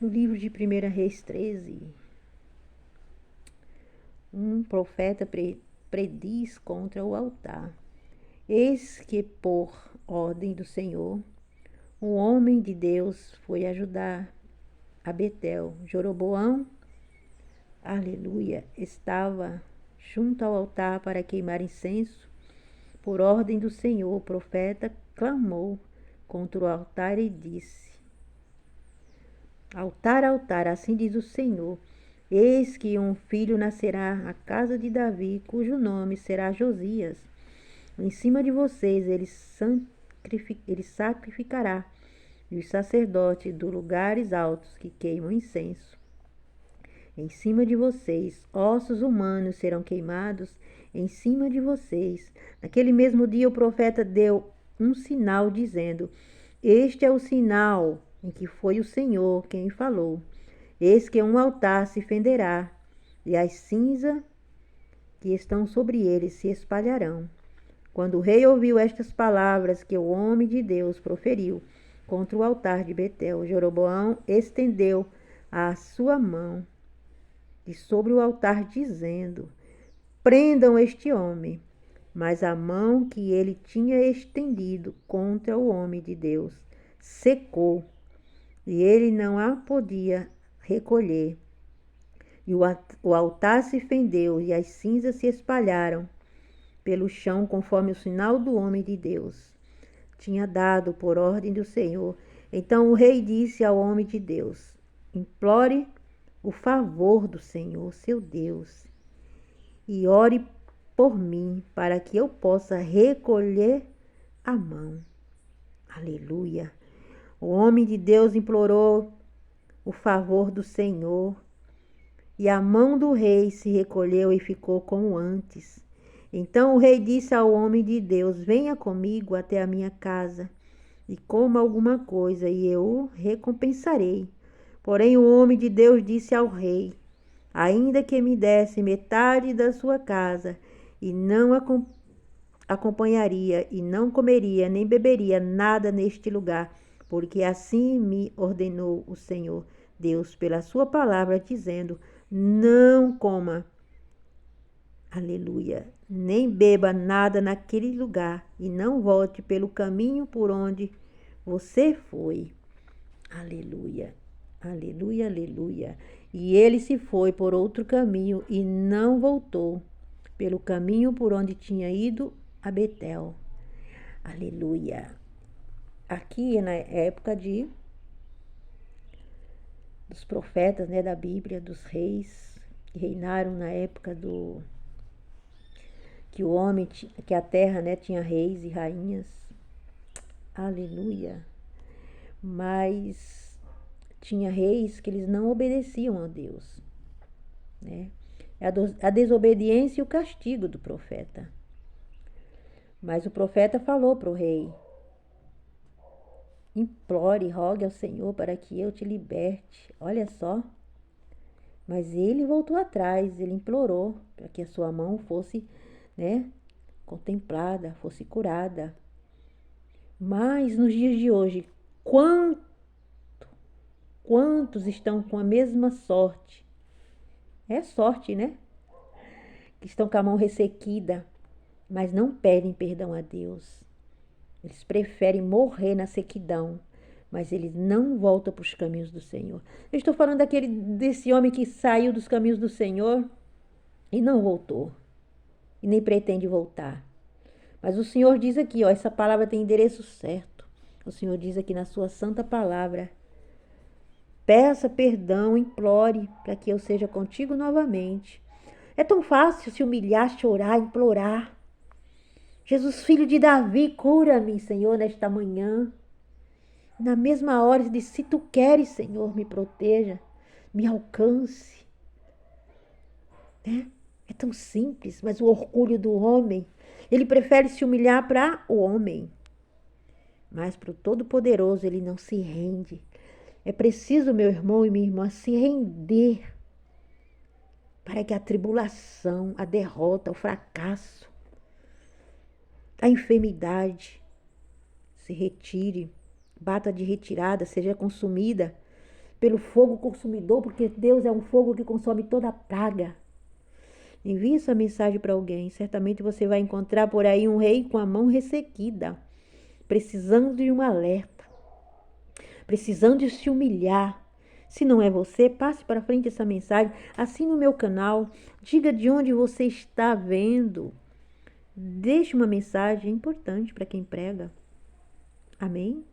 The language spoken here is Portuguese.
No livro de 1 Reis 13, um profeta prediz contra o altar. Eis que, por ordem do Senhor, um homem de Deus foi ajudar a Betel. Jeroboão, aleluia, estava junto ao altar para queimar incenso. Por ordem do Senhor, o profeta clamou contra o altar e disse: Altar, altar, assim diz o Senhor, eis que um filho nascerá à casa de Davi, cujo nome será Josias. Em cima de vocês ele sacrificará, e os sacerdotes dos lugares altos que queimam incenso. Em cima de vocês, ossos humanos serão queimados em cima de vocês. Naquele mesmo dia, o profeta deu um sinal, dizendo: Este é o sinal em que foi o Senhor quem falou. Eis que um altar se fenderá, e as cinzas que estão sobre ele se espalharão. Quando o rei ouviu estas palavras que o homem de Deus proferiu contra o altar de Betel, Jeroboão estendeu a sua mão de sobre o altar, dizendo: Prendam este homem. Mas a mão que ele tinha estendido contra o homem de Deus secou, e ele não a podia recolher. E o altar se fendeu, e as cinzas se espalharam pelo chão, conforme o sinal do homem de Deus tinha dado por ordem do Senhor. Então o rei disse ao homem de Deus: Implore o favor do Senhor, seu Deus, e ore por mim, para que eu possa recolher a mão. Aleluia. O homem de Deus implorou o favor do Senhor, e a mão do rei se recolheu e ficou como antes. Então o rei disse ao homem de Deus: Venha comigo até a minha casa e coma alguma coisa, e eu o recompensarei. Porém o homem de Deus disse ao rei: Ainda que me desse metade da sua casa, e não acompanharia, e não comeria, nem beberia nada neste lugar, porque assim me ordenou o Senhor Deus pela sua palavra, dizendo: Não coma, aleluia, nem beba nada naquele lugar, e não volte pelo caminho por onde você foi. Aleluia, aleluia, aleluia. E ele se foi por outro caminho e não voltou pelo caminho por onde tinha ido a Betel. Aleluia. Aqui é na época dos profetas, né, da Bíblia, dos reis que reinaram na época que a terra, né, tinha reis e rainhas. Aleluia. Mas tinha reis que eles não obedeciam a Deus, né? A desobediência e o castigo do profeta. Mas o profeta falou para o rei: Implore, rogue ao Senhor para que eu te liberte. Olha só. Mas ele voltou atrás, ele implorou para que a sua mão fosse, né, contemplada, fosse curada. Mas nos dias de hoje, quantos estão com a mesma sorte? É sorte, né? Que estão com a mão ressequida, mas não pedem perdão a Deus. Eles preferem morrer na sequidão, mas eles não voltam para os caminhos do Senhor. Eu estou falando desse homem que saiu dos caminhos do Senhor e não voltou, e nem pretende voltar. Mas o Senhor diz aqui, ó, essa palavra tem endereço certo. O Senhor diz aqui na sua santa palavra: Peça perdão, implore para que eu seja contigo novamente. É tão fácil se humilhar, chorar, implorar. Jesus, filho de Davi, cura-me, Senhor, nesta manhã. Na mesma hora, diz: se tu queres, Senhor, me proteja, me alcance. Né? É tão simples, mas o orgulho do homem, ele prefere se humilhar para o homem. Mas para o Todo-Poderoso ele não se rende. É preciso, meu irmão e minha irmã, se render para que a tribulação, a derrota, o fracasso, a enfermidade se retire, bata de retirada, seja consumida pelo fogo consumidor, porque Deus é um fogo que consome toda a praga. Envie essa mensagem para alguém. Certamente você vai encontrar por aí um rei com a mão ressequida, precisando de um alerta, precisando de se humilhar. Se não é você, passe para frente essa mensagem, assine o meu canal, diga de onde você está vendo. Deixe uma mensagem importante para quem prega. Amém?